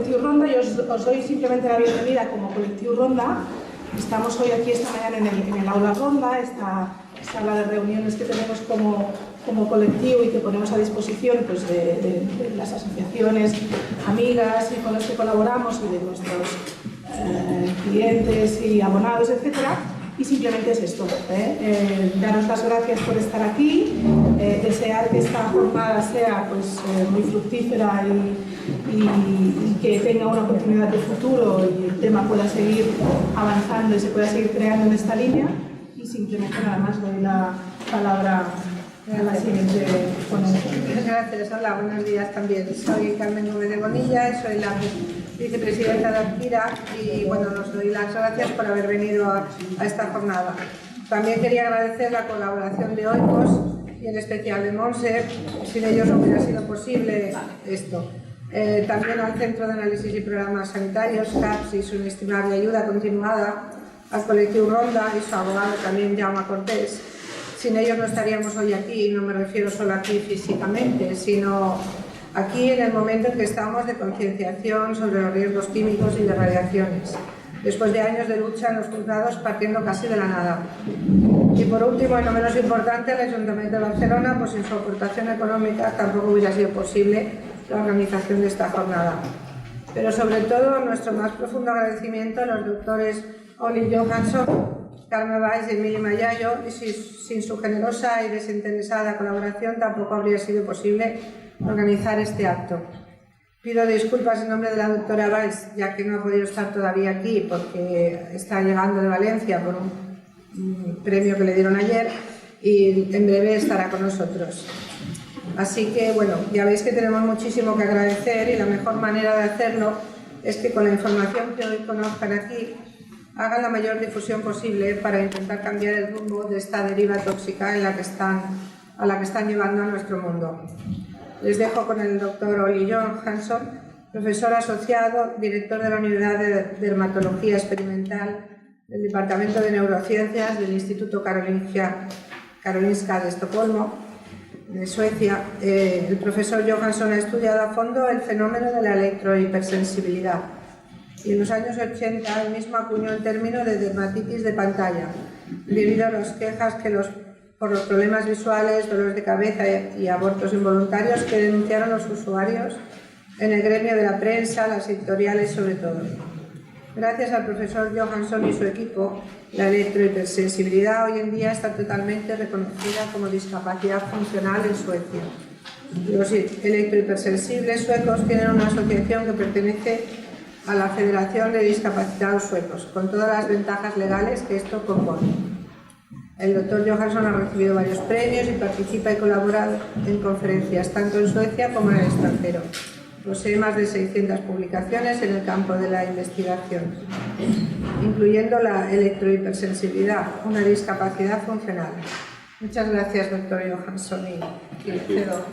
Lectiu Ronda. Yo os doy simplemente la bienvenida como Lectiu Ronda. Estamos hoy aquí esta mañana en el aula Ronda, esta sala de reuniones que tenemos como colectivo y que ponemos a disposición pues, de las asociaciones amigas y con las que colaboramos y de nuestros clientes y abonados, etcétera. Y simplemente es esto, daros las gracias por estar aquí, desear que esta jornada sea pues, muy fructífera y que tenga una continuidad de futuro y el tema pueda seguir avanzando y se pueda seguir creando en esta línea. Y simplemente nada más doy la palabra a la siguiente ponente. Gracias, hola, buenos días también. Soy Carmen Gómez de Bonilla, soy la vicepresidenta de Apquira y bueno, os doy las gracias por haber venido a esta jornada. También quería agradecer la colaboración de Oikos y en especial de Monse, sin ellos no hubiera sido posible esto. También al Centro de Análisis y Programas Sanitarios, CAPS, y su inestimable ayuda continuada, al colectivo Ronda y su abogado también, Jaume Cortés. Sin ellos no estaríamos hoy aquí, no me refiero solo aquí físicamente, sino aquí en el momento en que estamos de concienciación sobre los riesgos químicos y de radiaciones, después de años de lucha en los juzgados partiendo casi de la nada. Y por último, y no menos importante, el Ayuntamiento de Barcelona, pues sin su aportación económica tampoco hubiera sido posible la organización de esta jornada. Pero sobre todo, nuestro más profundo agradecimiento a los doctores Olle Johansson, Carme Valls y Emili Mayayo, y sin su generosa y desinteresada colaboración tampoco habría sido posible organizar este acto. Pido disculpas en nombre de la doctora Valls, ya que no ha podido estar todavía aquí porque está llegando de Valencia por un premio que le dieron ayer y en breve estará con nosotros. Así que, bueno, ya veis que tenemos muchísimo que agradecer y la mejor manera de hacerlo es que con la información que hoy conozcan aquí hagan la mayor difusión posible para intentar cambiar el rumbo de esta deriva tóxica a la que están llevando a nuestro mundo. Les dejo con el doctor Olle Johansson, profesor asociado, director de la Unidad de Dermatología Experimental del departamento de Neurociencias del Instituto Karolinska de Estocolmo, de Suecia. El profesor Johansson ha estudiado a fondo el fenómeno de la electrohipersensibilidad y en los años 80 él mismo acuñó el término de dermatitis de pantalla, debido a las quejas por los problemas visuales, dolores de cabeza y abortos involuntarios que denunciaron los usuarios en el gremio de la prensa, las editoriales sobre todo. Gracias al profesor Johansson y su equipo, la electrohipersensibilidad hoy en día está totalmente reconocida como discapacidad funcional en Suecia. Los electrohipersensibles suecos tienen una asociación que pertenece a la Federación de Discapacitados Suecos, con todas las ventajas legales que esto compone. El doctor Johansson ha recibido varios premios y participa y colabora en conferencias, tanto en Suecia como en el extranjero. Posee más de 600 publicaciones en el campo de la investigación, incluyendo la electrohipersensibilidad, una discapacidad funcional. Muchas gracias, doctor Johansson, y le cedo.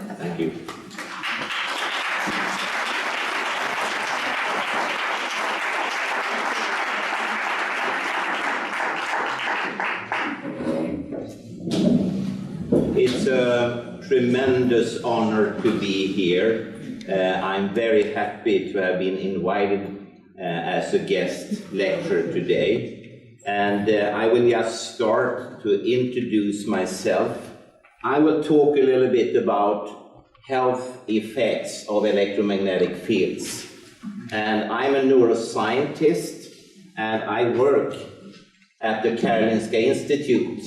It's a tremendous honor to be here. I'm very happy to have been invited as a guest lecturer today. And I will just start to introduce myself. I will talk a little bit about health effects of electromagnetic fields. And I'm a neuroscientist, and I work at the Karolinska Institute.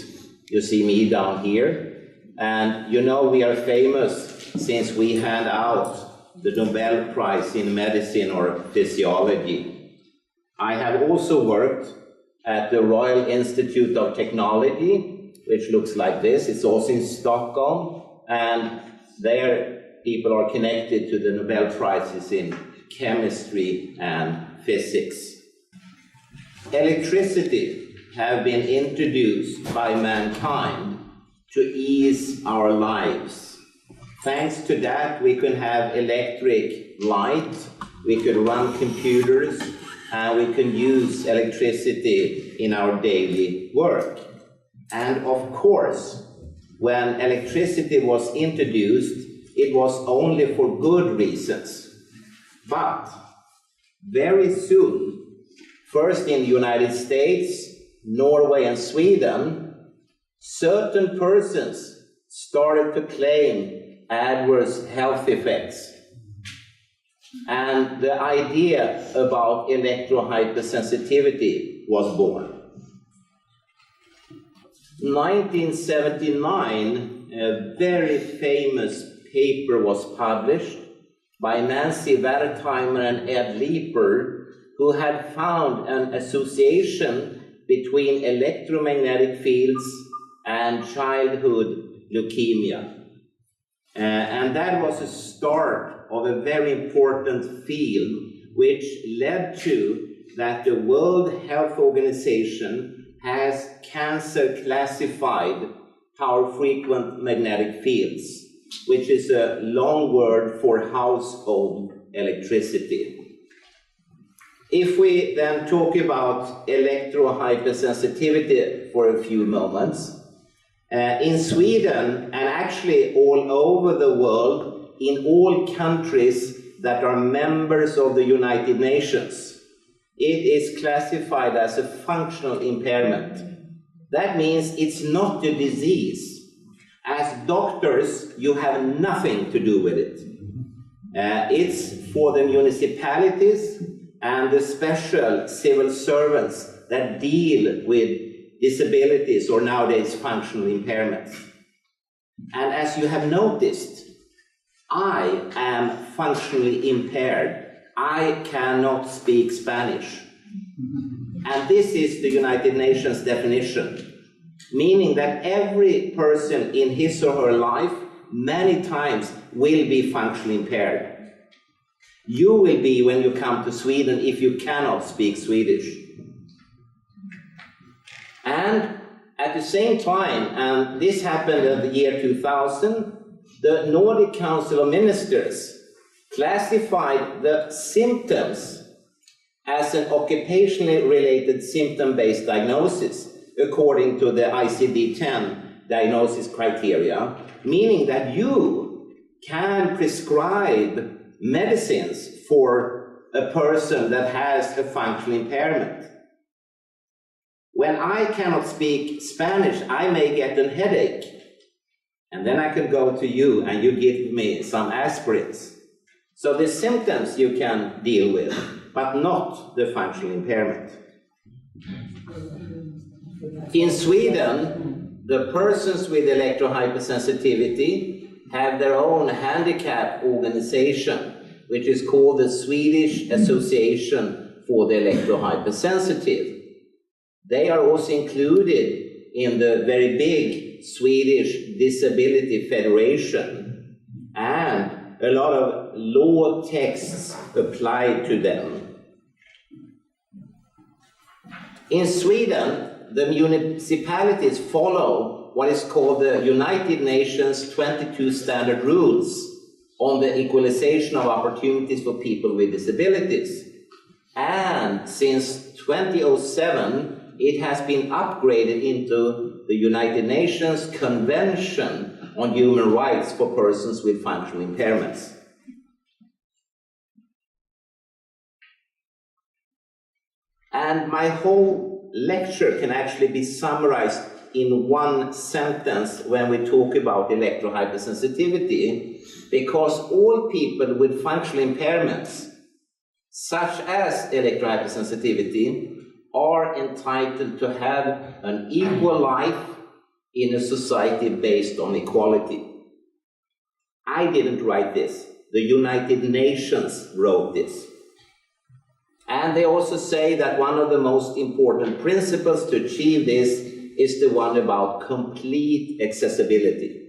You see me down here. And you know we are famous since we hand out the Nobel Prize in Medicine or Physiology. I have also worked at the Royal Institute of Technology, which looks like this. It's also in Stockholm, and there people are connected to the Nobel Prizes in chemistry and physics. Electricity have been introduced by mankind to ease our lives. Thanks to that, we can have electric light, we could run computers, and we can use electricity in our daily work. And of course, when electricity was introduced, it was only for good reasons. But very soon, first in the United States, Norway and Sweden, certain persons started to claim adverse health effects. And the idea about electrohypersensitivity was born. 1979, a very famous paper was published by Nancy Wertheimer and Ed Leeper, who had found an association between electromagnetic fields and childhood leukemia. And that was a start of a very important field, which led to that the World Health Organization has cancer classified power frequent magnetic fields, which is a long word for household electricity. If we then talk about electrohypersensitivity for a few moments, in Sweden and actually all over the world, in all countries that are members of the United Nations, it is classified as a functional impairment. That means it's not a disease. As doctors, you have nothing to do with it. It's for the municipalities and the special civil servants that deal with disabilities or nowadays functional impairments. And as you have noticed, I am functionally impaired. I cannot speak Spanish. And this is the United Nations definition, meaning that every person in his or her life many times will be functionally impaired. You will be when you come to Sweden if you cannot speak Swedish. And at the same time, and this happened in the year 2000, the Nordic Council of Ministers classified the symptoms as an occupationally related symptom-based diagnosis according to the ICD-10 diagnosis criteria, meaning that you can prescribe medicines for a person that has a functional impairment. When I cannot speak Spanish, I may get a headache, and then I can go to you and you give me some aspirins. So the symptoms you can deal with, but not the functional impairment. In Sweden, the persons with electrohypersensitivity have their own handicap organization, which is called the Swedish Association for the Electrohypersensitive. They are also included in the very big Swedish Disability Federation, and a lot of law texts apply to them. In Sweden, the municipalities follow what is called the United Nations 22 Standard Rules on the equalization of opportunities for people with disabilities. And since 2007, it has been upgraded into the United Nations Convention on Human Rights for Persons with Functional Impairments. And my whole lecture can actually be summarized in one sentence when we talk about electrohypersensitivity, because all people with functional impairments, such as electrohypersensitivity, are entitled to have an equal life in a society based on equality. I didn't write this. The United Nations wrote this. And they also say that one of the most important principles to achieve this is the one about complete accessibility.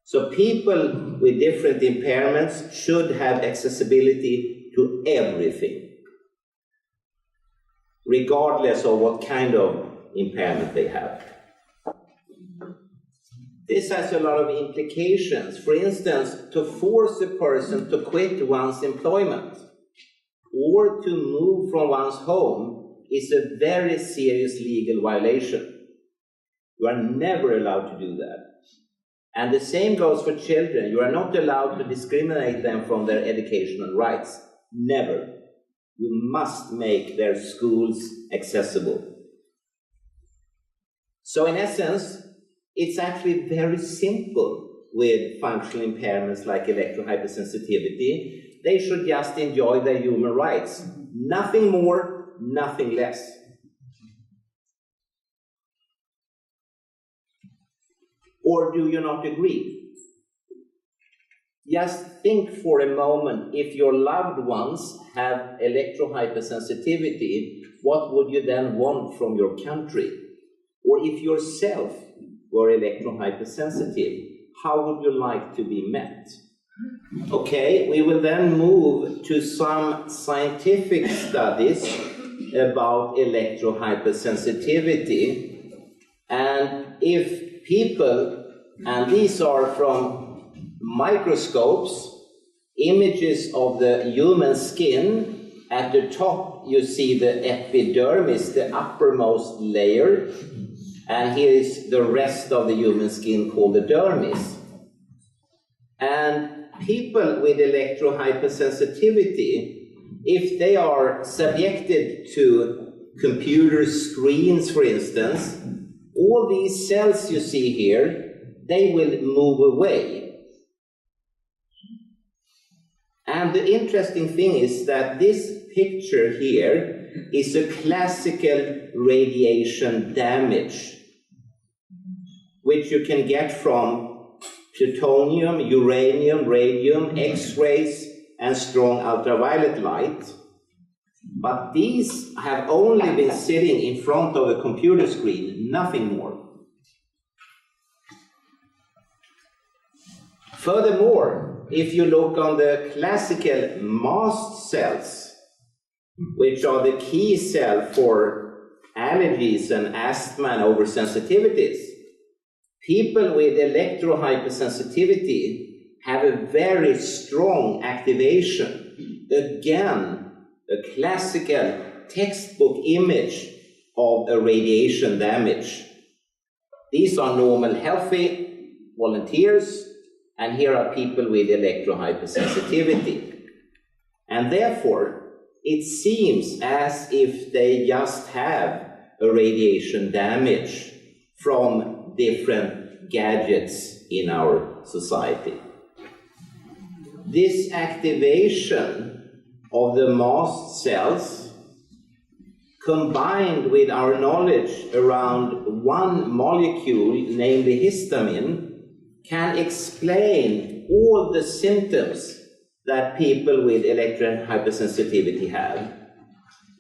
So people with different impairments should have accessibility to everything, regardless of what kind of impairment they have. This has a lot of implications. For instance, to force a person to quit one's employment or to move from one's home is a very serious legal violation. You are never allowed to do that. And the same goes for children. You are not allowed to discriminate them from their educational rights. Never. You must make their schools accessible. So in essence, it's actually very simple with functional impairments like electrohypersensitivity. They should just enjoy their human rights. Nothing more, nothing less. Or do you not agree? Just think for a moment, if your loved ones have electrohypersensitivity, what would you then want from your country? Or if yourself were electrohypersensitive, how would you like to be met? Okay, we will then move to some scientific studies about electrohypersensitivity. And if people, and these are from microscopes, images of the human skin. At the top you see the epidermis, the uppermost layer, and here is the rest of the human skin called the dermis. And people with electrohypersensitivity, if they are subjected to computer screens, for instance, all these cells you see here, they will move away. And the interesting thing is that this picture here is a classical radiation damage, which you can get from plutonium, uranium, radium, X-rays, and strong ultraviolet light. But these have only been sitting in front of a computer screen, nothing more. Furthermore, if you look on the classical mast cells, which are the key cell for allergies and asthma and oversensitivities, people with electrohypersensitivity have a very strong activation. Again, a classical textbook image of a radiation damage. These are normal, healthy volunteers, and here are people with electrohypersensitivity. And therefore, it seems as if they just have a radiation damage from different gadgets in our society. This activation of the mast cells, combined with our knowledge around one molecule, namely histamine, can explain all the symptoms that people with electrohypersensitivity have.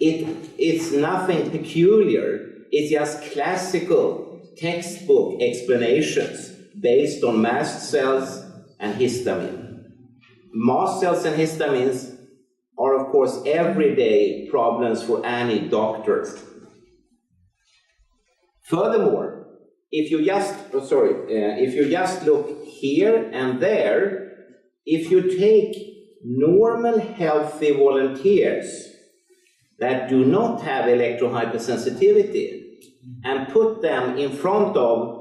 It's nothing peculiar, it's just classical textbook explanations based on mast cells and histamine. Mast cells and histamines are, of course, everyday problems for any doctor. Furthermore, if you just look here and there, if you take normal healthy volunteers that do not have electrohypersensitivity and put them in front of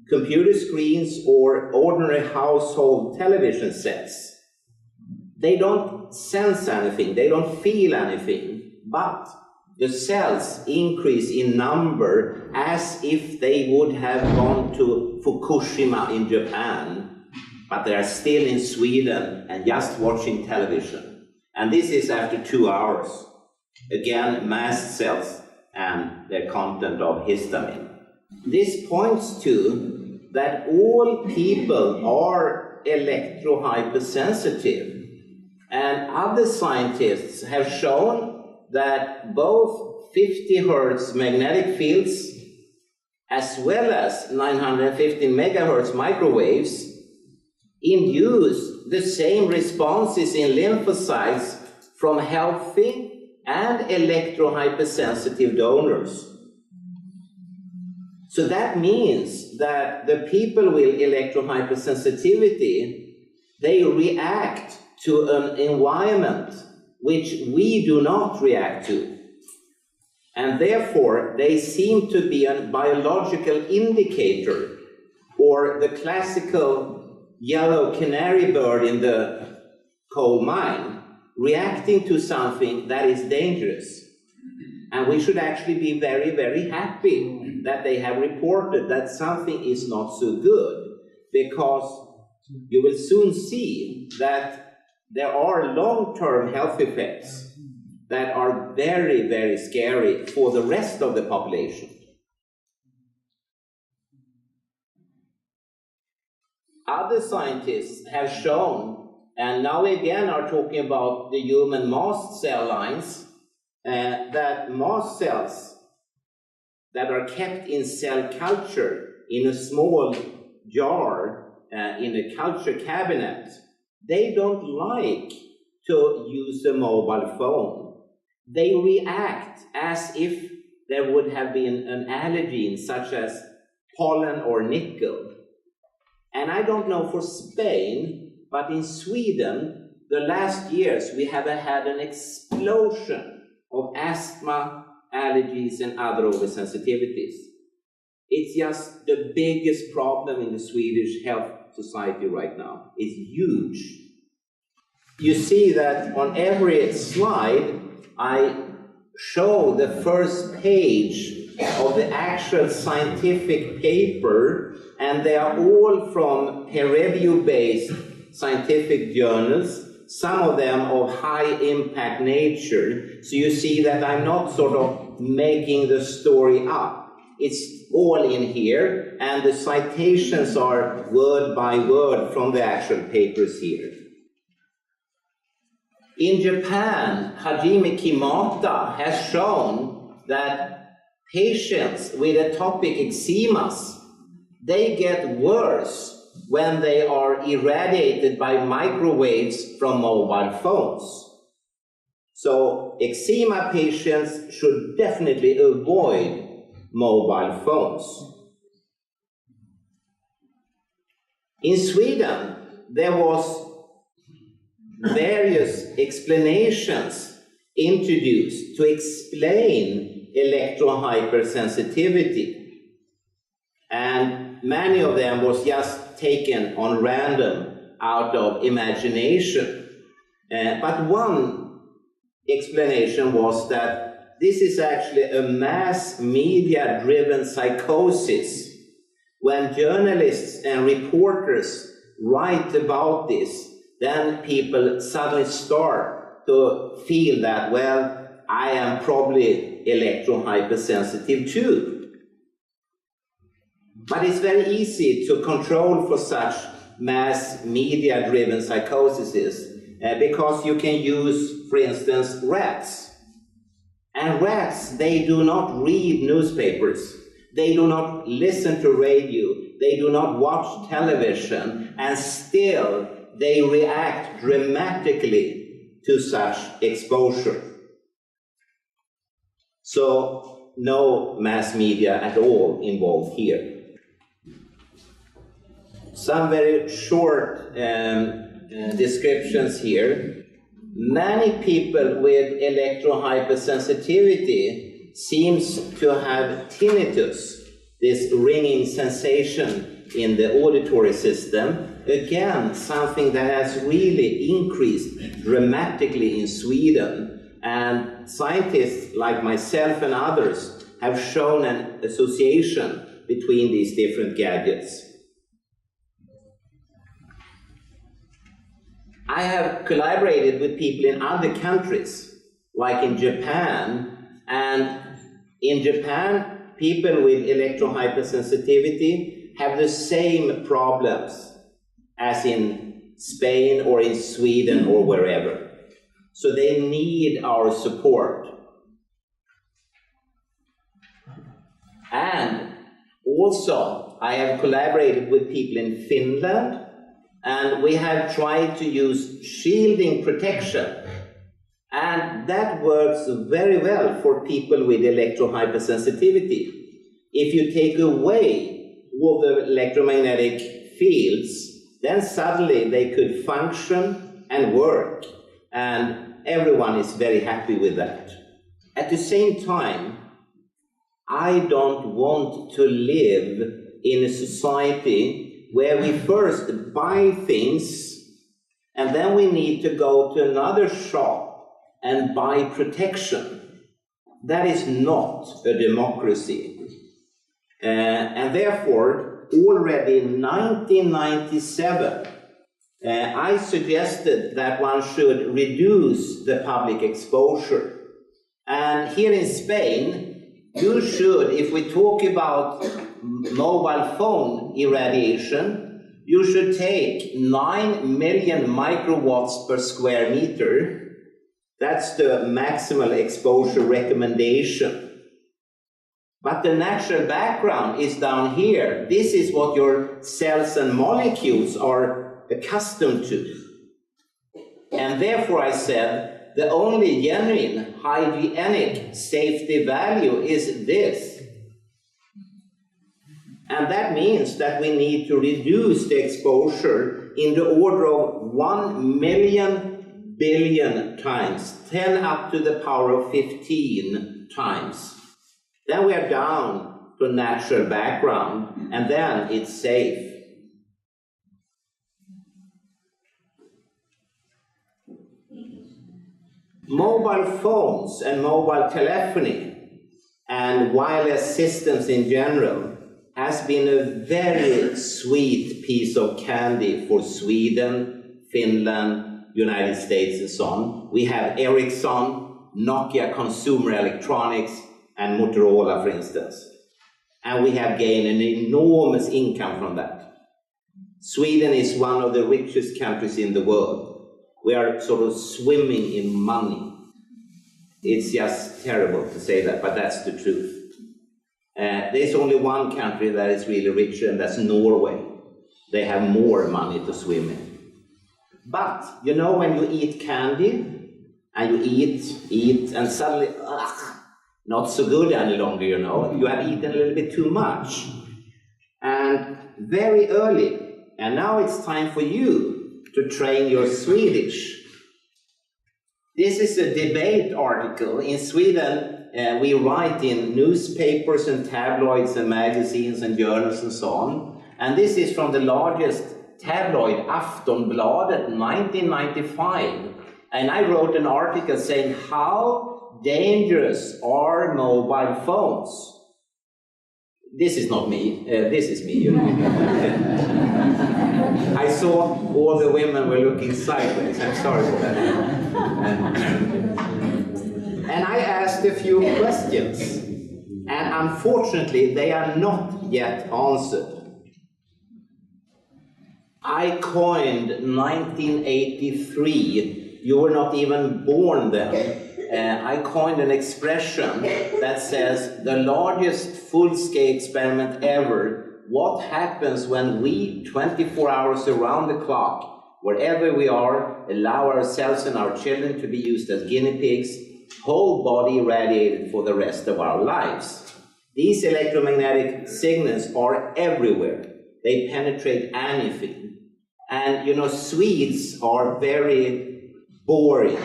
computer screens or ordinary household television sets, they don't sense anything, they don't feel anything, but the cells increase in number as if they would have gone to Fukushima in Japan, but they are still in Sweden and just watching television. And this is after 2 hours. Again, mast cells and their content of histamine. This points to that all people are electrohypersensitive, and other scientists have shown that both 50 Hz magnetic fields as well as 950 megahertz microwaves induce the same responses in lymphocytes from healthy and electrohypersensitive donors. So that means that the people with electrohypersensitivity, they react to an environment which we do not react to. And therefore, they seem to be a biological indicator, or the classical yellow canary bird in the coal mine, reacting to something that is dangerous. And we should actually be very, very happy that they have reported that something is not so good, because you will soon see that there are long-term health effects that are very, very scary for the rest of the population. Other scientists have shown, and now again are talking about the human mast cell lines, that mast cells that are kept in cell culture in a small jar in a culture cabinet, they don't like to use a mobile phone. They react as if there would have been an allergen such as pollen or nickel. And I don't know for Spain, but in Sweden, the last years we have had an explosion of asthma, allergies, and other oversensitivities. It's just the biggest problem in the Swedish health society right now. It's huge. You see that on every slide, I show the first page of the actual scientific paper, and they are all from peer-review-based scientific journals, some of them of high impact nature. So you see that I'm not sort of making the story up. It's all in here, and the citations are word by word from the actual papers here. In Japan, Hajime Kimata has shown that patients with atopic eczemas, they get worse when they are irradiated by microwaves from mobile phones. So eczema patients should definitely avoid mobile phones. In Sweden, there was various explanations introduced to explain electrohypersensitivity, and many of them was just taken on random out of imagination. But one explanation was that this is actually a mass media-driven psychosis. When journalists and reporters write about this, then people suddenly start to feel that, well, I am probably electrohypersensitive too. But it's very easy to control for such mass media-driven psychoses because you can use, for instance, rats. And rats, they do not read newspapers. They do not listen to radio. They do not watch television. And still, they react dramatically to such exposure. So, no mass media at all involved here. Some very short descriptions here. Many people with electrohypersensitivity seems to have tinnitus, this ringing sensation in the auditory system. Again, something that has really increased dramatically in Sweden. And scientists like myself and others have shown an association between these different gadgets. I have collaborated with people in other countries, like in Japan, and in Japan, people with electrohypersensitivity have the same problems as in Spain or in Sweden or wherever. So they need our support. And also, I have collaborated with people in Finland, and we have tried to use shielding protection. And that works very well for people with electrohypersensitivity. If you take away all the electromagnetic fields, then suddenly they could function and work. And everyone is very happy with that. At the same time, I don't want to live in a society where we first buy things and then we need to go to another shop and buy protection. That is not a democracy. And therefore, already in 1997, I suggested that one should reduce the public exposure. And here in Spain, you should, if we talk about mobile phone irradiation, you should take 9 million microwatts per square meter. That's the maximal exposure recommendation. But the natural background is down here. This is what your cells and molecules are accustomed to. And therefore I said, the only genuine hygienic safety value is this. And that means that we need to reduce the exposure in the order of 1 million billion times, 10 up to the power of 15 times. Then we are down to natural background, and then it's safe. Mobile phones and mobile telephony and wireless systems in general has been a very sweet piece of candy for Sweden, Finland, United States and so on. We have Ericsson, Nokia Consumer Electronics, and Motorola, for instance. And we have gained an enormous income from that. Sweden is one of the richest countries in the world. We are sort of swimming in money. It's just terrible to say that, but that's the truth. There's only one country that is really richer, and that's Norway. They have more money to swim in. But, you know, when you eat candy, and you eat, and suddenly, not so good any longer, you know. You have eaten a little bit too much. And very early, and now it's time for you to train your Swedish. This is a debate article. In Sweden, we write in newspapers and tabloids and magazines and journals and so on. And this is from the largest tabloid, Aftonbladet, 1995. And I wrote an article saying, how dangerous are mobile phones? This is not me, this is me, you know. I saw all the women were looking sideways, I'm sorry for that. And I asked a few questions, and unfortunately they are not yet answered. I coined 1983, you were not even born then. I coined an expression that says, the largest full-scale experiment ever, what happens when we, 24 hours around the clock, wherever we are, allow ourselves and our children to be used as guinea pigs, whole body irradiated for the rest of our lives. These electromagnetic signals are everywhere. They penetrate anything. And, you know, Swedes are very boring.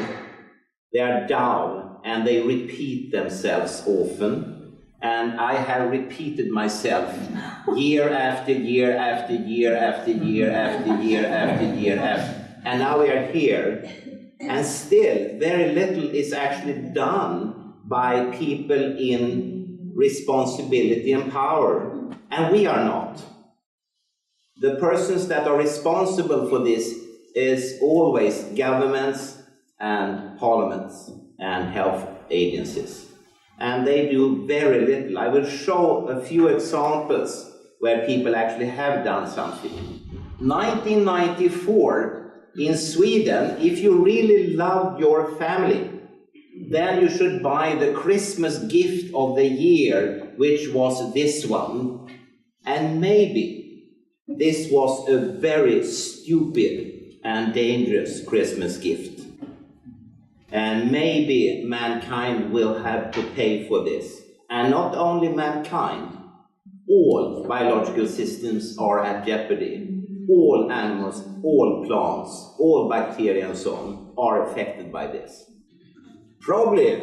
They are dull, and they repeat themselves often. And I have repeated myself year after year after year after year after year after year after. And now we are here. And still, very little is actually done by people in responsibility and power. And we are not. The persons that are responsible for this is always governments and parliaments and health agencies. And they do very little. I will show a few examples where people actually have done something. 1994, in Sweden, if you really love your family, then you should buy the Christmas gift of the year, which was this one. And maybe this was a very stupid and dangerous Christmas gift. And maybe mankind will have to pay for this. And not only mankind, all biological systems are at jeopardy. All animals, all plants, all bacteria and so on are affected by this. Probably,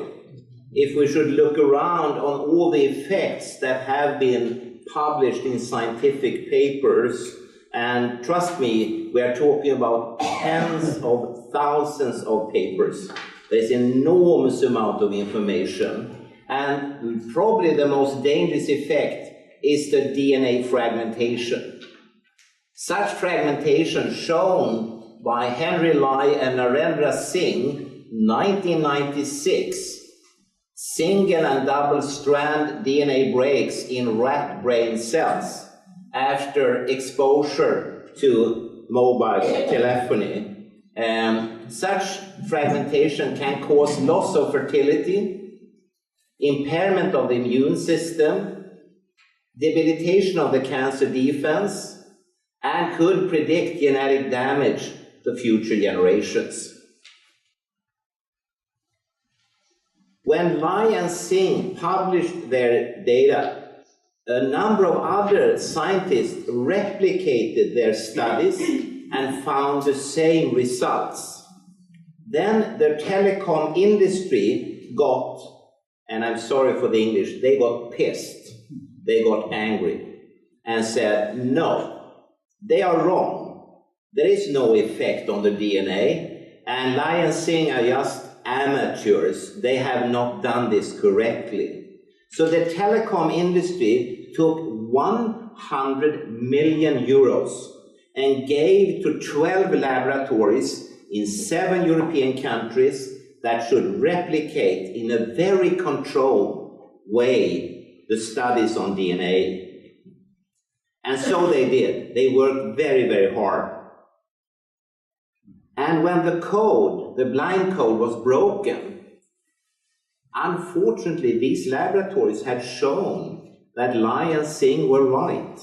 if we should look around on all the effects that have been published in scientific papers And trust me, we are talking about tens of thousands of papers. There's an enormous amount of information. And probably the most dangerous effect is the DNA fragmentation. Such fragmentation shown by Henry Lai and Narendra Singh, 1996, single and double strand DNA breaks in rat brain cells after exposure to mobile telephony. Such fragmentation can cause loss of fertility, impairment of the immune system, debilitation of the cancer defense, and could predict genetic damage to future generations. When Lai and Singh published their data, a number of other scientists replicated their studies and found the same results. Then the telecom industry got, and I'm sorry for the English, they got pissed, they got angry, and said, no, they are wrong. There is no effect on the DNA, and Lai and Singh are just amateurs. They have not done this correctly. So the telecom industry took 100 million euros and gave to 12 laboratories in 7 European countries that should replicate in a very controlled way the studies on DNA. And so they did. They worked very, very hard. And when the code, the blind code, was broken, unfortunately, these laboratories had shown that Lai and Singh were right.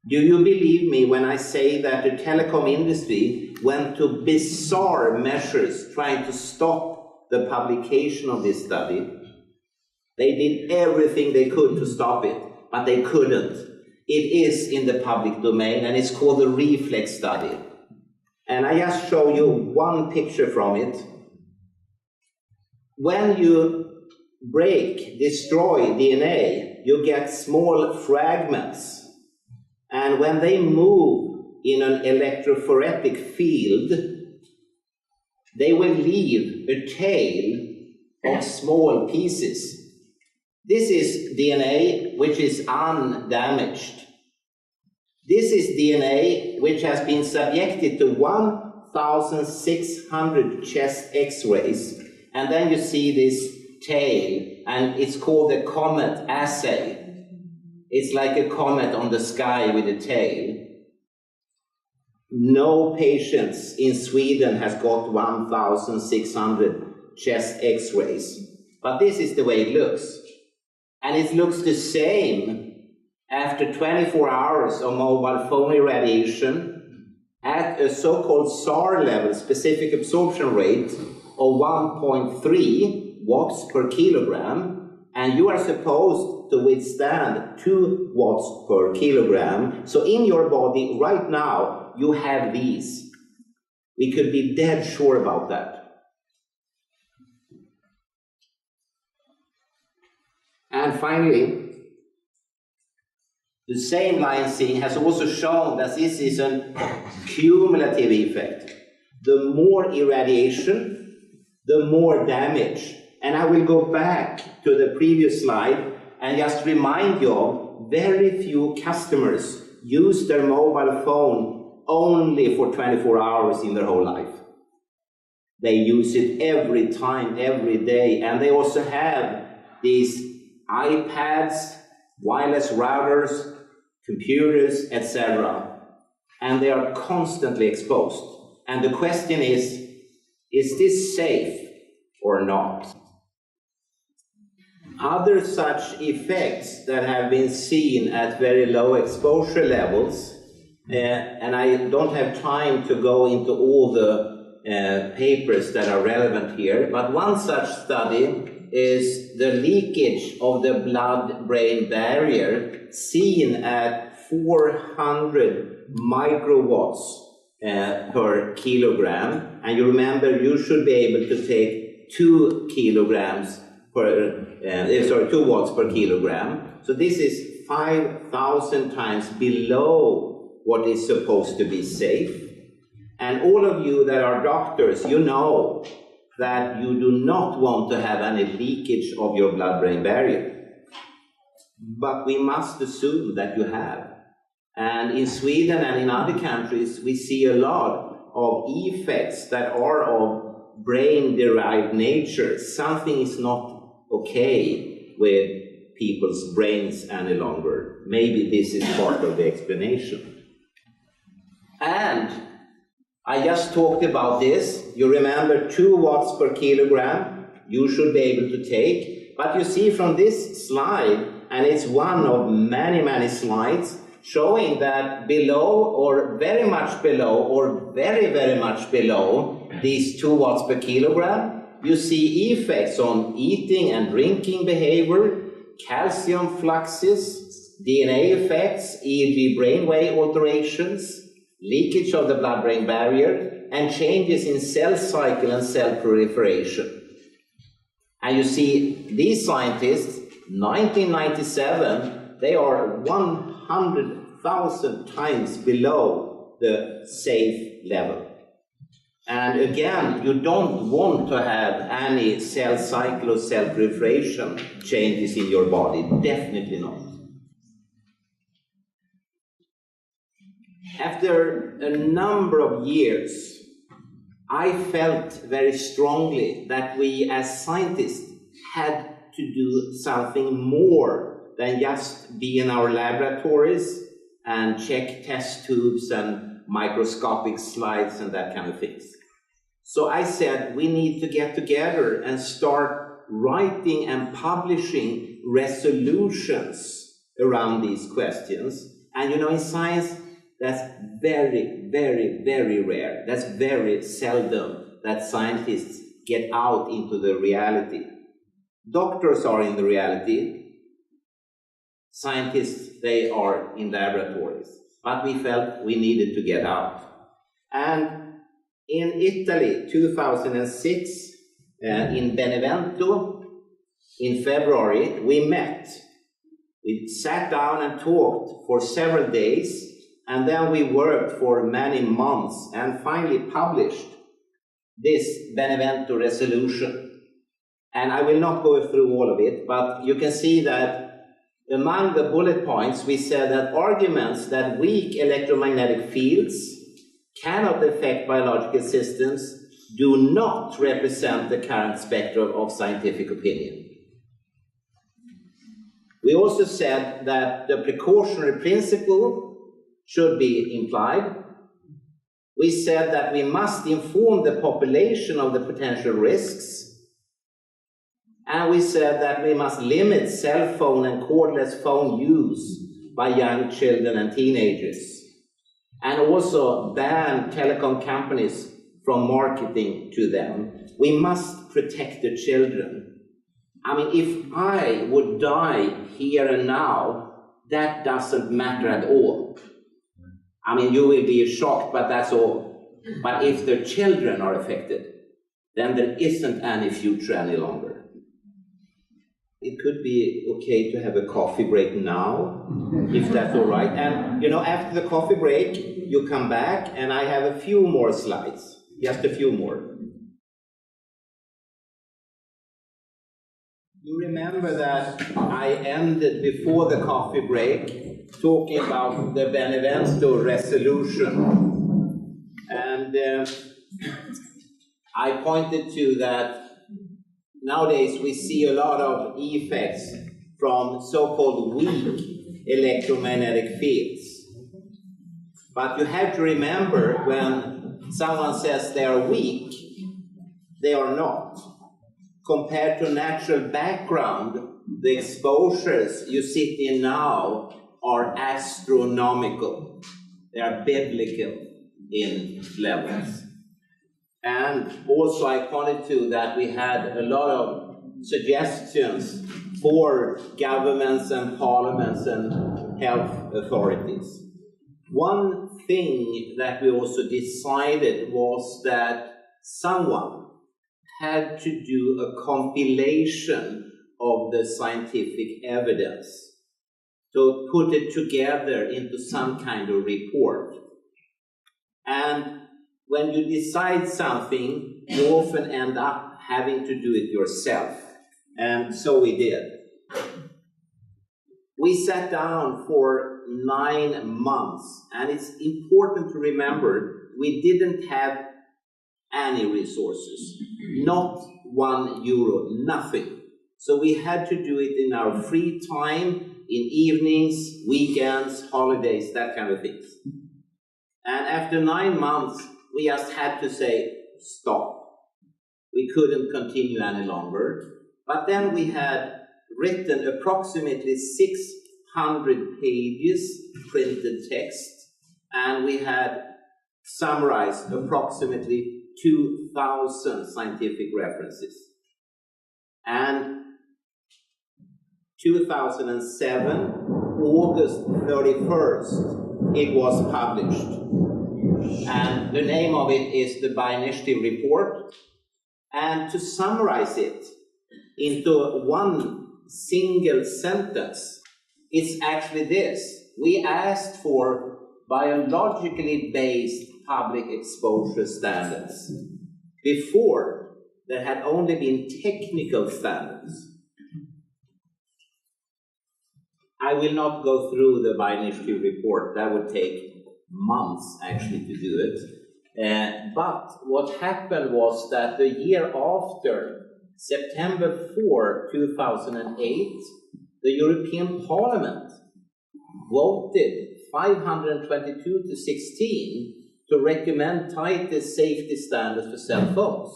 Do you believe me when I say that the telecom industry went to bizarre measures trying to stop the publication of this study? They did everything they could to stop it, but they couldn't. It is in the public domain, and it's called the reflex study. And I just show you one picture from it. When you destroy DNA, you get small fragments. And when they move in an electrophoretic field, they will leave a tail of small pieces. This is DNA which is undamaged. This is DNA which has been subjected to 1,600 chest X-rays, and then you see this tail, and it's called a comet assay. It's like a comet on the sky with a tail. No patients in Sweden has got 1,600 chest X-rays, but this is the way it looks. And it looks the same after 24 hours of mobile phone irradiation at a so-called SAR level, specific absorption rate, of 1.3 watts per kilogram, and you are supposed to withstand 2 watts per kilogram. So in your body right now, you have these. We could be dead sure about that. And finally, the same line seeing has also shown that this is a cumulative effect. The more irradiation, the more damage. And I will go back to the previous slide and just remind you of very few customers use their mobile phone only for 24 hours in their whole life. They use it every time, every day, and they also have these iPads, wireless routers, computers, etc. And they are constantly exposed. And the question is this safe or not? Other such effects that have been seen at very low exposure levels, and I don't have time to go into all the papers that are relevant here, but one such study is the leakage of the blood-brain barrier seen at 400 microwatts per kilogram. And you remember, you should be able to take 2 watts per kilogram. So this is 5,000 times below what is supposed to be safe. And all of you that are doctors, you know that you do not want to have any leakage of your blood-brain barrier. But we must assume that you have. And in Sweden and in other countries, we see a lot of effects that are of brain-derived nature. Something is not okay with people's brains any longer. Maybe this is part of the explanation. And I just talked about this. You remember 2 watts per kilogram you should be able to take. But you see from this slide, and it's one of many, many slides, showing that below or very much below or very, very much below these 2 watts per kilogram, you see effects on eating and drinking behavior, calcium fluxes, DNA effects, e.g. brainwave alterations, leakage of the blood-brain barrier, and changes in cell cycle and cell proliferation. And you see, these scientists, 1997, they are 100,000 times below the safe level. And again, you don't want to have any cell cycle or cell proliferation changes in your body, definitely not. After a number of years, I felt very strongly that we as scientists had to do something more than just be in our laboratories and check test tubes and microscopic slides and that kind of things. So I said we need to get together and start writing and publishing resolutions around these questions. And you know, in science, that's very, very, very rare. That's very seldom that scientists get out into the reality. Doctors are in the reality. Scientists, they are in laboratories. But we felt we needed to get out. And in Italy, 2006, in Benevento, in February, we met. We sat down and talked for several days. And then we worked for many months and finally published this Benevento resolution. And I will not go through all of it, but you can see that among the bullet points, we said that arguments that weak electromagnetic fields cannot affect biological systems do not represent the current spectrum of scientific opinion. We also said that the precautionary principle should be implied. We said that we must inform the population of the potential risks. And we said that we must limit cell phone and cordless phone use by young children and teenagers. And also ban telecom companies from marketing to them. We must protect the children. I mean, if I would die here and now, that doesn't matter at all. I mean, you will be shocked, but that's all. But if the children are affected, then there isn't any future any longer. It could be okay to have a coffee break now, if that's all right. And, you know, after the coffee break, you come back, and I have a few more slides, just a few more. You remember that I ended before the coffee break talking about the Benevento resolution. And I pointed to that nowadays we see a lot of effects from so-called weak electromagnetic fields. But you have to remember, when someone says they are weak, they are not. Compared to natural background, the exposures you sit in now are astronomical. They are biblical in levels. And also I pointed to that we had a lot of suggestions for governments and parliaments and health authorities. One thing that we also decided was that someone had to do a compilation of the scientific evidence. to put it together into some kind of report. And when you decide something, you often end up having to do it yourself. And so we did. We sat down for 9 months, and it's important to remember we didn't have any resources, not €1, nothing. So we had to do it in our free time, in evenings, weekends, holidays, that kind of things. And after 9 months, we just had to say, stop. We couldn't continue any longer. But then we had written approximately 600 pages printed text, and we had summarized approximately 2,000 scientific references. And 2007, August 31st, it was published. And the name of it is the By-Initiative Report. And to summarize it into one single sentence, it's actually this. We asked for biologically based public exposure standards. Before, there had only been technical standards. I will not go through the By-Initiative Report. That would take months actually to do it. But what happened was that the year after, September 4, 2008, the European Parliament voted 522 to 16 to recommend tighter safety standards for cell phones.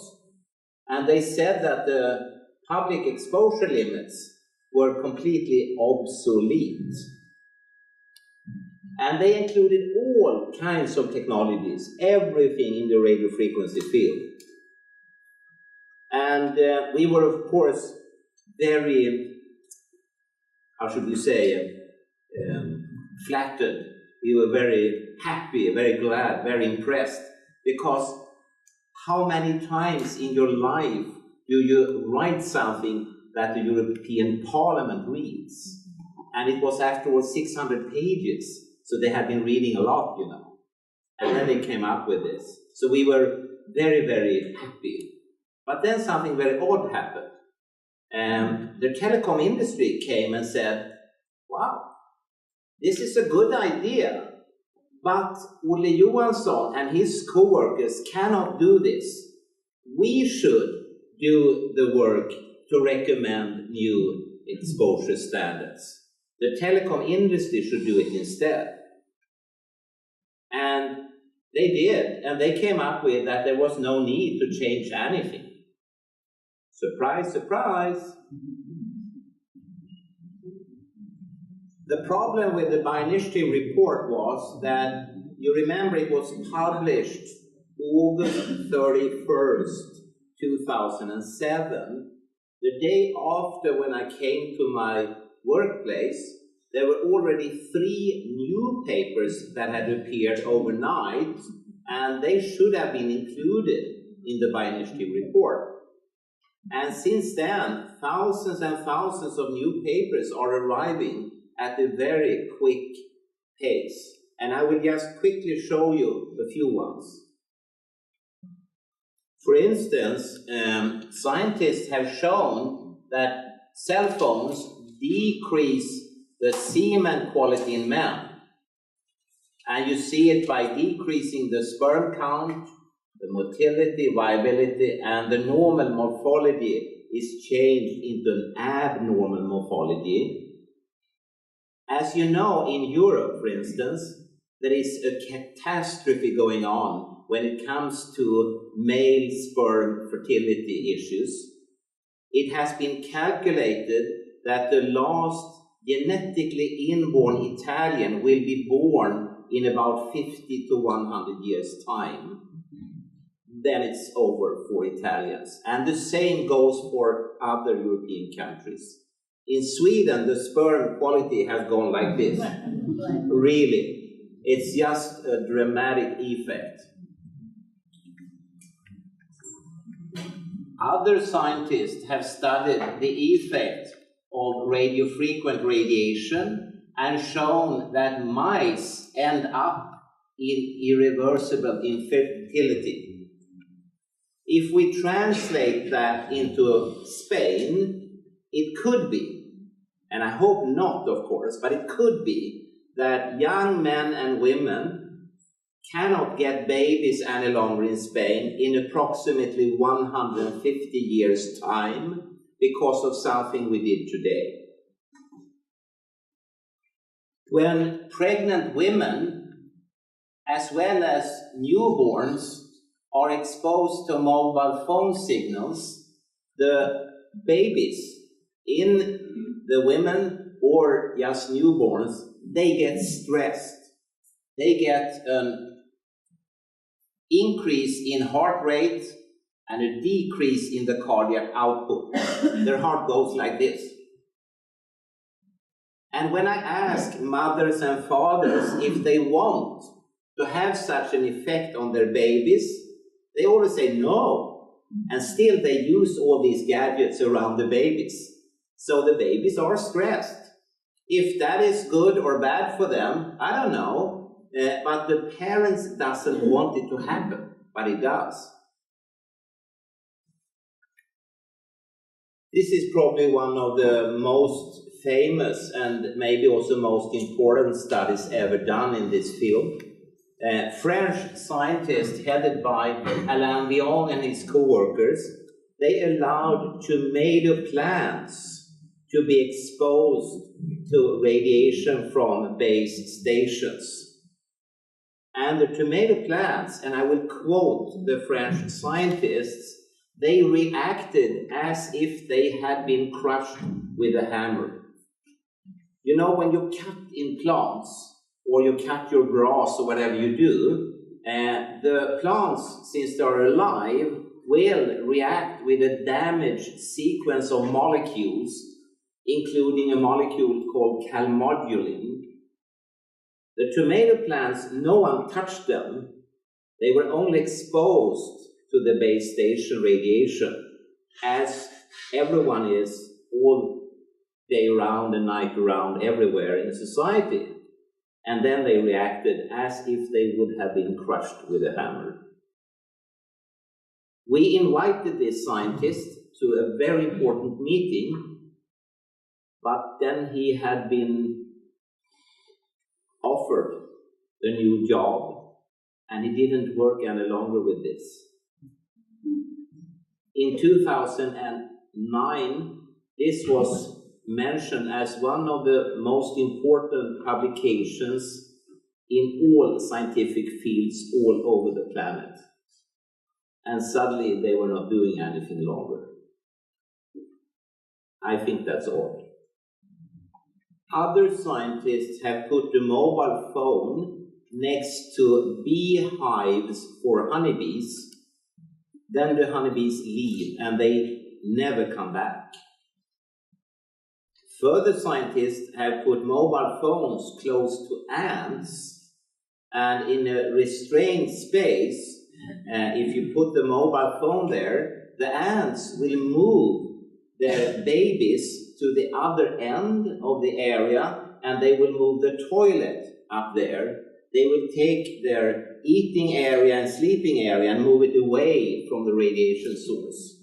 And they said that the public exposure limits were completely obsolete. And they included all kinds of technologies, everything in the radio frequency field. And we were, of course, very, how should we say, flattered. We were very happy, very glad, very impressed, because how many times in your life do you write something that the European Parliament reads? And it was afterwards 600 pages, so they had been reading a lot, you know. And then they came up with this. So we were very, very happy. But then something very odd happened. The telecom industry came and said, wow, this is a good idea, but Olle Johansson and his co-workers cannot do this. We should do the work to recommend new exposure standards. The telecom industry should do it instead. And they did, and they came up with that there was no need to change anything. Surprise, surprise. The problem with the By-Initiative Report was that, you remember, it was published August 31st, 2007. The day after, when I came to my workplace, there were already 3 new papers that had appeared overnight, and they should have been included in the By-Initiative Report. And since then, thousands and thousands of new papers are arriving at a very quick pace. And I will just quickly show you a few ones. For instance, scientists have shown that cell phones decrease the semen quality in men. And you see it by decreasing the sperm count, the motility, viability, and the normal morphology is changed into an abnormal morphology. As you know, in Europe, for instance, there is a catastrophe going on when it comes to male sperm fertility issues. It has been calculated that the last genetically inborn Italian will be born in about 50 to 100 years' time. Then it's over for Italians. And the same goes for other European countries. In Sweden, the sperm quality has gone like this. Really. It's just a dramatic effect. Other scientists have studied the effect of radiofrequent radiation and shown that mice end up in irreversible infertility. If we translate that into Spain, it could be, and I hope not, of course, but it could be that young men and women cannot get babies any longer in Spain in approximately 150 years' time because of something we did today. When pregnant women, as well as newborns, are exposed to mobile phone signals, the babies in the women or just newborns, they get stressed. They get an increase in heart rate and a decrease in the cardiac output. Their heart goes like this. And when I ask mothers and fathers if they want to have such an effect on their babies, they always say no. And still they use all these gadgets around the babies. So the babies are stressed. If that is good or bad for them, I don't know. But the parents doesn't want it to happen, but it does. This is probably one of the most famous and maybe also most important studies ever done in this field. French scientists headed by Alain Vion and his co-workers, they allowed tomato plants to be exposed to radiation from base stations. And the tomato plants, and I will quote the French scientists, they reacted as if they had been crushed with a hammer. You know, when you cut in plants, or you cut your grass or whatever you do, the plants, since they're alive, will react with a damaged sequence of molecules, including a molecule called calmodulin. The tomato plants, no one touched them. They were only exposed to the base station radiation, as everyone is all day round and night around everywhere in society. And then they reacted as if they would have been crushed with a hammer. We invited this scientist to a very important meeting, but then he had been offered a new job, and he didn't work any longer with this. In 2009, this was mentioned as one of the most important publications in all scientific fields all over the planet. And suddenly they were not doing anything longer. I think that's odd. Other scientists have put the mobile phone next to beehives for honeybees. Then the honeybees leave and they never come back. Further scientists have put mobile phones close to ants, and in a restrained space, if you put the mobile phone there, the ants will move their babies to the other end of the area, and they will move the toilet up there. They will take their eating area and sleeping area and move it away from the radiation source.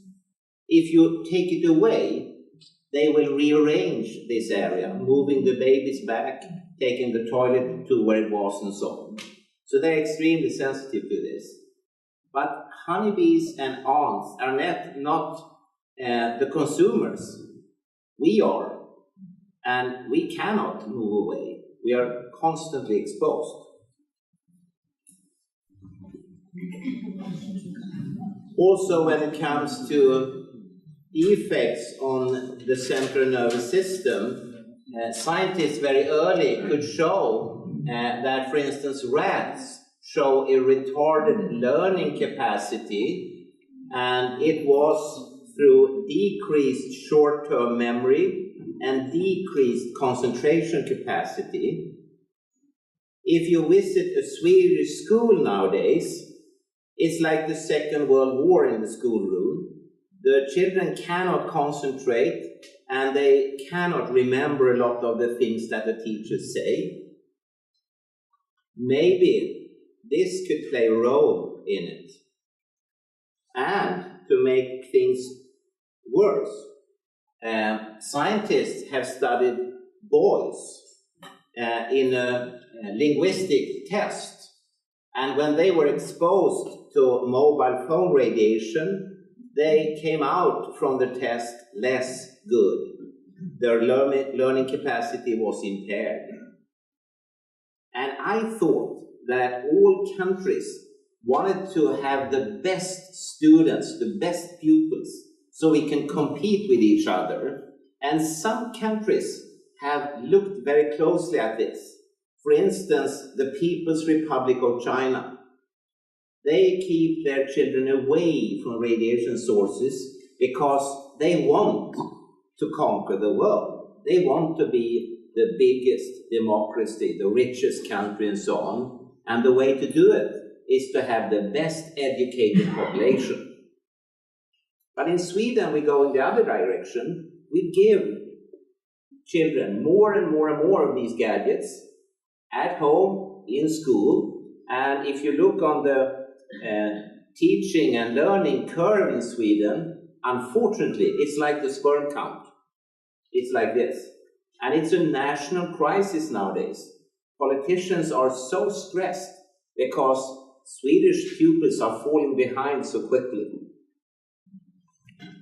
If you take it away, they will rearrange this area, moving the babies back, taking the toilet to where it was, and so on. So they're extremely sensitive to this. But honeybees and ants are not the consumers. We are, and we cannot move away. We are constantly exposed. Also, when it comes to effects on the central nervous system, scientists very early could show that, for instance, rats show a retarded learning capacity, and it was through decreased short-term memory and decreased concentration capacity. If you visit a Swedish school nowadays, it's like the Second World War in the schoolroom. The children cannot concentrate, and they cannot remember a lot of the things that the teachers say. Maybe this could play a role in it. And to make things worse, scientists have studied boys in a linguistic test, and when they were exposed to mobile phone radiation, they came out from the test less good. Their learning capacity was impaired. And I thought that all countries wanted to have the best students, the best pupils, so we can compete with each other. And some countries have looked very closely at this. For instance, the People's Republic of China. They keep their children away from radiation sources because they want to conquer the world. They want to be the biggest democracy, the richest country, and so on. And the way to do it is to have the best educated population. But in Sweden, we go in the other direction. We give children more and more and more of these gadgets at home, in school. And if you look on the teaching and learning curve in Sweden, unfortunately, it's like the sperm count. It's like this. And it's a national crisis nowadays. Politicians are so stressed because Swedish pupils are falling behind so quickly.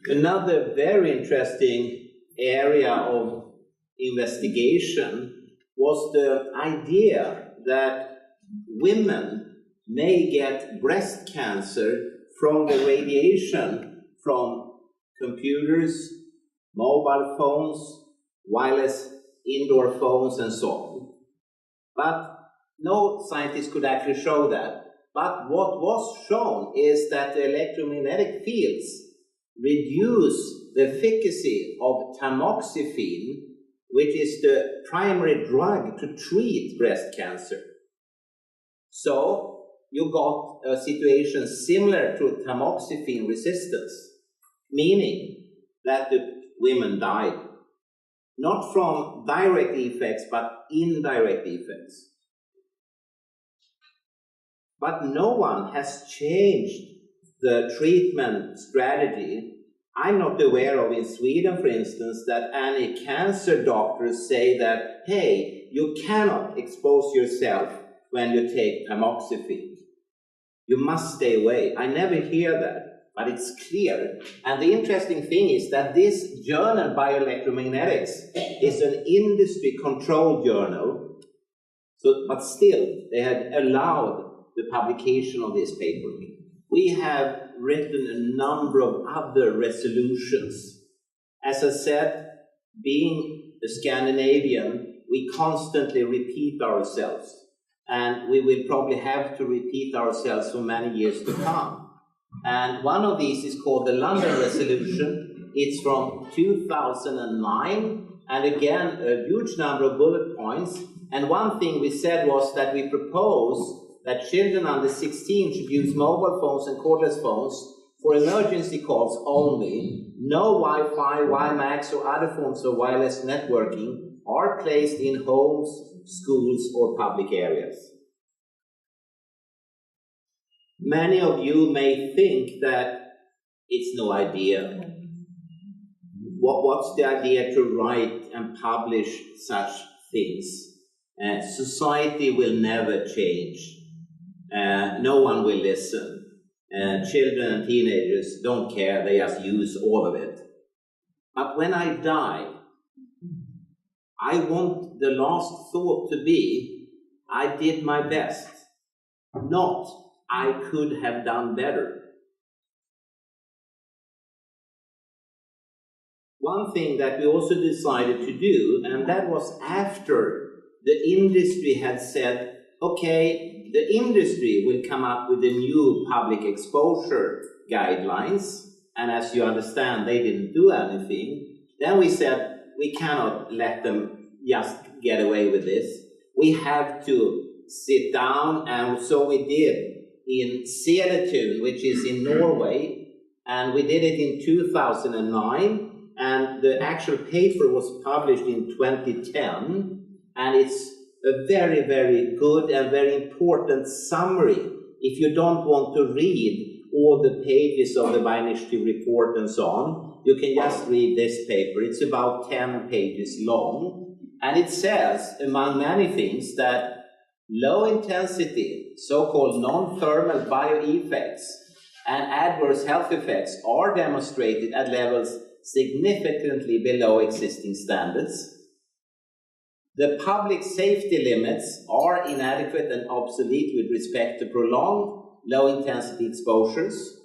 Another very interesting area of investigation was the idea that women may get breast cancer from the radiation from computers, mobile phones, wireless indoor phones, and so on. But no scientist could actually show that. But what was shown is that the electromagnetic fields reduce the efficacy of tamoxifen, which is the primary drug to treat breast cancer. So you got a situation similar to tamoxifen resistance, meaning that the women died, not from direct effects, but indirect effects. But no one has changed the treatment strategy. I'm not aware of in Sweden, for instance, that any cancer doctors say that, hey, you cannot expose yourself when you take tamoxifen. You must stay away. I never hear that, but it's clear. And the interesting thing is that this journal, Bioelectromagnetics, is an industry-controlled journal, but still, they had allowed the publication of this paper. We have written a number of other resolutions. As I said, being a Scandinavian, we constantly repeat ourselves. And we will probably have to repeat ourselves for many years to come. And one of these is called the London Resolution. It's from 2009, and again, a huge number of bullet points. And one thing we said was that we propose that children under 16 should use mobile phones and cordless phones for emergency calls only. No Wi-Fi, WiMAX, or other forms of wireless networking are placed in homes, schools, or public areas. Many of you may think that it's no idea. What's the idea to write and publish such things? Society will never change. No one will listen. Children and teenagers don't care, they just use all of it. But when I die, I want the last thought to be, I did my best, not I could have done better. One thing that we also decided to do, and that was after the industry had said, okay, the industry will come up with the new public exposure guidelines, and as you understand, they didn't do anything. Then we said, we cannot let them just get away with this. We have to sit down, and so we did in Seletun, which is in Norway, and we did it in 2009. and the actual paper was published in 2010, and it's a very, very good and very important summary if you don't want to read all the pages of the by-initiative report and so on. You can just read this paper. It's about 10 pages long, and it says, among many things, that low-intensity, so-called non-thermal bio-effects and adverse health effects are demonstrated at levels significantly below existing standards. The public safety limits are inadequate and obsolete with respect to prolonged low-intensity exposures,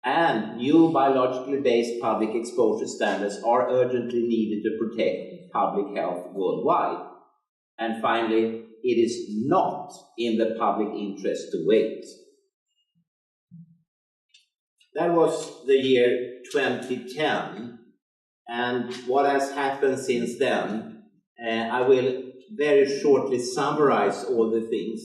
and new biologically based public exposure standards are urgently needed to protect public health worldwide. And finally, it is not in the public interest to wait. That was the year 2010, and what has happened since then, I will very shortly summarize all the things.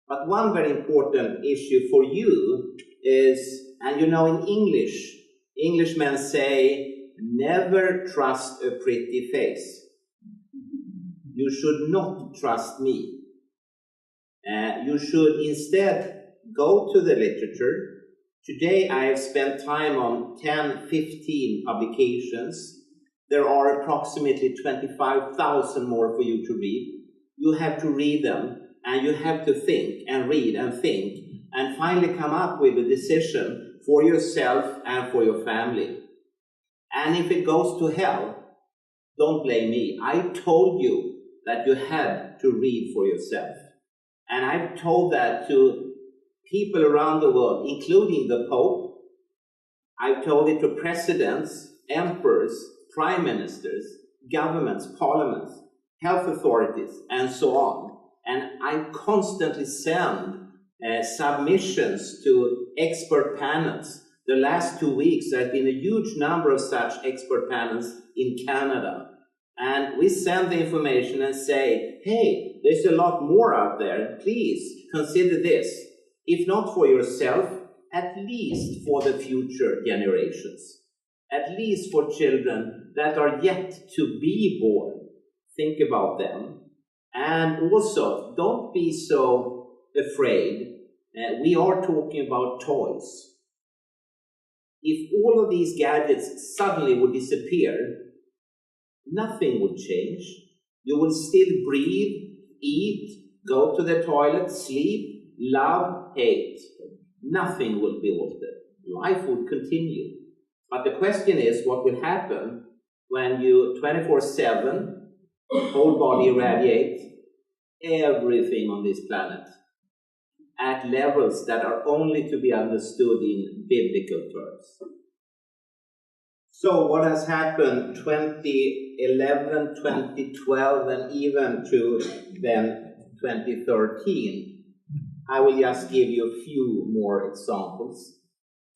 But one very important issue for you is, and you know, in English, Englishmen say, never trust a pretty face. You should not trust me. You should instead go to the literature. Today I have spent time on 10-15 publications. There are approximately 25,000 more for you to read. You have to read them, and you have to think and read and think, and finally come up with a decision for yourself and for your family. And if it goes to hell, don't blame me. I told you that you had to read for yourself. And I've told that to people around the world, including the Pope. I've told it to presidents, emperors, prime ministers, governments, parliaments, health authorities, and so on. And I constantly send submissions to expert panels. The last 2 weeks, there have been a huge number of such expert panels in Canada. And we send the information and say, hey, there's a lot more out there. Please consider this. If not for yourself, at least for the future generations. At least for children that are yet to be born. Think about them. And also, don't be so afraid. We are talking about toys. If all of these gadgets suddenly would disappear, nothing would change. You will still breathe, eat, go to the toilet, sleep, love, hate. Nothing will be altered. Life would continue. But the question is, what will happen when you 24/7, whole body irradiate everything on this planet at levels that are only to be understood in biblical terms? So what has happened 2011, 2012, and even to then 2013? I will just give you a few more examples.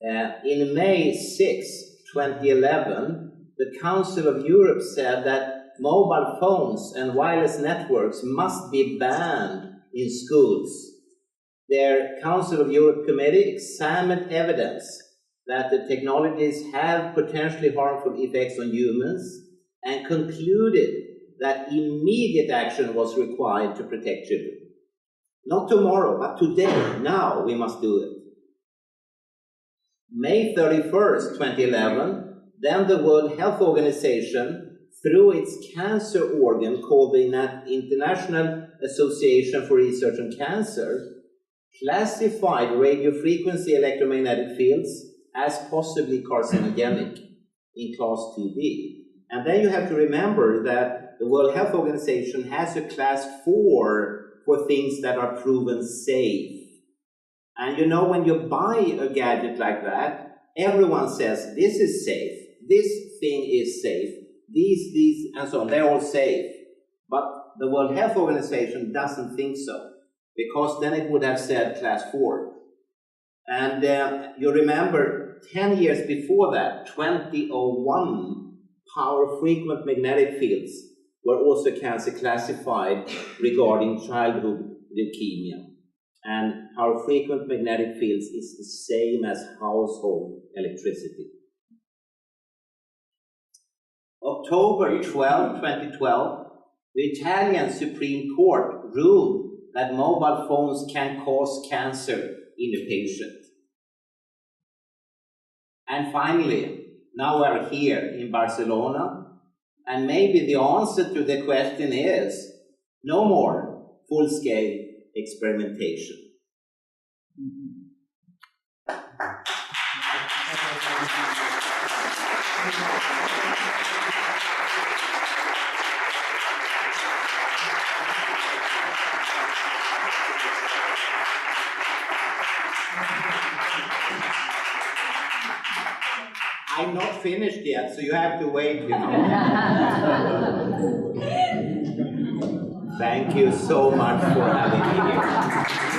In May 6, 2011, the Council of Europe said that mobile phones and wireless networks must be banned in schools. Their Council of Europe committee examined evidence that the technologies have potentially harmful effects on humans and concluded that immediate action was required to protect children. Not tomorrow, but today, now we must do it. May 31st, 2011, then the World Health Organization, through its cancer organ called the International Association for Research on Cancer, classified radiofrequency electromagnetic fields as possibly carcinogenic in class 2B. And then you have to remember that the World Health Organization has a class 4 for things that are proven safe. And you know, when you buy a gadget like that, everyone says, this is safe, this thing is safe, these, and so on, they're all safe. But the World Health Organization doesn't think so, because then it would have said class 4. And you remember, 10 years before that, 2001, power-frequent magnetic fields were also cancer classified regarding childhood leukemia. And power-frequent magnetic fields is the same as household electricity. October 12, 2012, the Italian Supreme Court ruled that mobile phones can cause cancer in a patient. And finally, now we're here in Barcelona, and maybe the answer to the question is no more full-scale experimentation. I'm not finished yet, so you have to wait, you know. Thank you so much for having me here.